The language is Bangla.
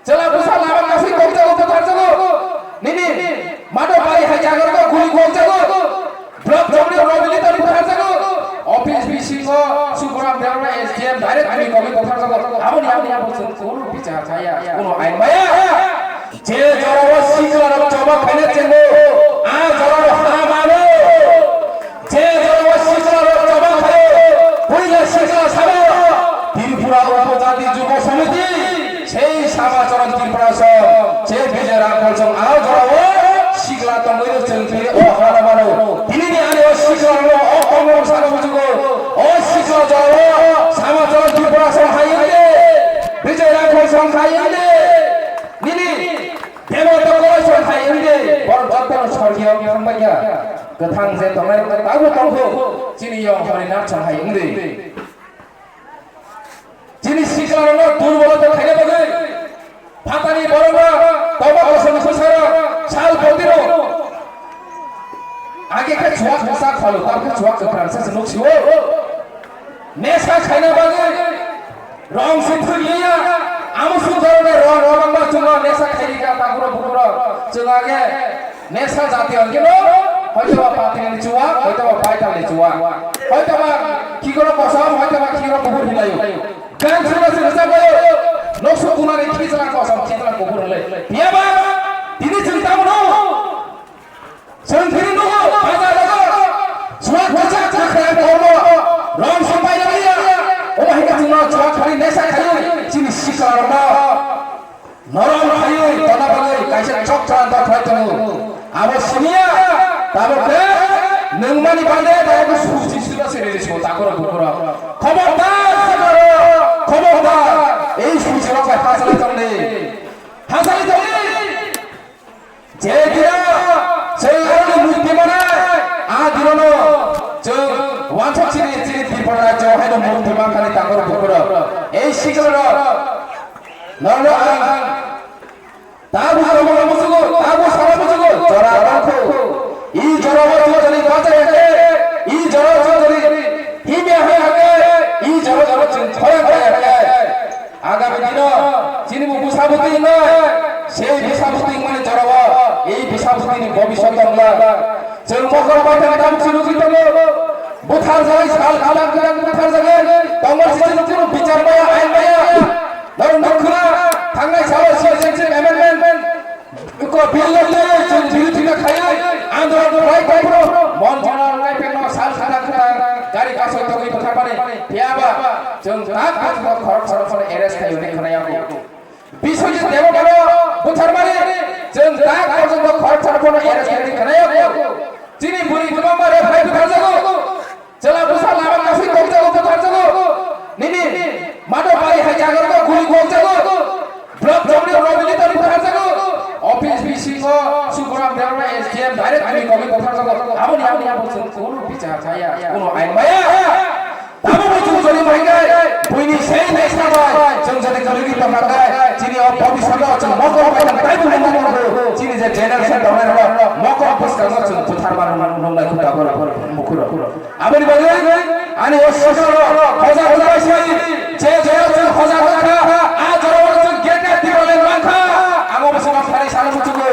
Jala busa lama kasih kau jago putar jago. Nini, mado pari hai jago kau guli kau jago. Blok jomni robili tadi putar jago. Office bising kau sukuram berapa SDM direct kami kami putar jago. Amun yang kuno bicara saya, kuno ain maya. Je joro siklar coba kene cengo. Joro hamano. Je joro siklar coba kene. Punya siklar sama. Tiripura উপজাতি যুব সমিতি সেই সামাচরণ ত্রিপুরাস যে বিজয় রাখলসং আও জরাও সিগলা তমৈর চলতি ও হারামানো তিনি আনি ও সিগলা ও কমল সাগম যুগ ও সিগলা জরাও সামাচরণ ত্রিপুরাস হাইতে বিজয় রাখলসং হাইতে নিনি দেবত কলসং হাইতে বরবতন সরগিয়াও থামবাইয়া গোথাং যে তমাই তাগো তংখো চিনিয়ং হরিনাথ সং হাইতে যিনি শিক্ষারণ দুর্বলতা খেলে বলে ফাতানি বড়বা তবা অসন খুসারা সাল পদির আগে কে ছোয়া খসা খালো তারকে ছোয়া ফ্রান্সিস নকছিও নেশা খাইনা বাগে রং সিথুলিয়া আমসু ধরনের রংবা চুঙা নেশা খাইগা তাগুর বুকুর চুঙাগে নেশা জাতীয় কেন হয়তো পাতিনি চুয়া হয়তো পাইতালি চুয়া হয়তো কি করে কসম হয়তো কি করে বুকুর হিলাইও Kan sudah selesai boyo. Nokso kunare kisah kosong kisah kubur le. Dia ba? Ini cerita mana? Sendiri dulu. Ada ada. Semua baca cakap boyo. Ram sampai lagi ya. Oh hingga cuma cuma kali nesa kali. Sini sikar ma. Noram kali. Tanah kali. Kaisa cok canda kali tu. Awas sini ya. Tahu ke? Nengmani pandai. Tahu suci sudah sendiri semua takut bukur. Khobardar. খবরদার এই সূচনাকে হাসালে চলে যে দিরা সেই আরো মুক্তি মানে আদিরনো যে ওয়ানছ চিনি চিনি ত্রিপুরা রাজ্য হাইনো মুক্তি মাখানি তাঙ্গর বুকুর এই শিখল নরল আং তাবু সরবল মুসুগ তাবু সরব মুসুগ জরা রাখো ই জরব যদি বাঁচায় ই জরব যদি হিমে হয়ে আগে ই জরব ছয় করে আগামী দিন যিনি বুসাবুতি নয় সেই বিসাবুতি মানে জড়াব এই বিসাবুতি ভবিষ্যৎ जों मकर बाथानि दाम सुरुगित बुथार जाय साल खालाम गोदान बुथार जाय तंगल सिजन तिरु बिचार माया आइन माया नर नखरा थांनाय सालाव सिजन एमेन्डमेन्ट को बिल ले जों जिरु थिना खायो आन्दोलन राय बायफ्रो मन जनार राय पेनो साल खाना खरा गारि कासय तगै बुथार पाने पियाबा जों ताक ताक खरब खरब एरेस्ट खायो ने खनायाव बिसोजि देव गलो बुथार माने जों ताक पर्यन्त खरब खरब एरेस्ट खायो खनायाव जिनि बुरि गोबां मारे फाय बुथार जागो चला बुसा लामा काफि कम जागो बुथार जागो निनि मादो बारि हाय जागो गुलि गम जागो ब्लक जमनि रबिनि तरि बुथार जागो অফিস বিসিং সুকুরাম দেওয়া এসডিএম ডাইরেক্ট আমি কবি কথা জাগো আমনি আমনি বলছেন কোন বিচার ছায়া কোন আইন মায়া তাবো বলছেন জনি মাইগায় বইনি সেই নেশা হয় जों যদি কলিগি তমাগায় যিনি ভবিষ্যতে আছেন মকর পাইনা তাই বলেন না যিনি যে জেনারেশন দমের মকর পুস্কার আছেন পুথার মান নংলাই খুটা করে মুখুর আমনি বলে আনি ও সসর হাজার হাজার যে যে হাজার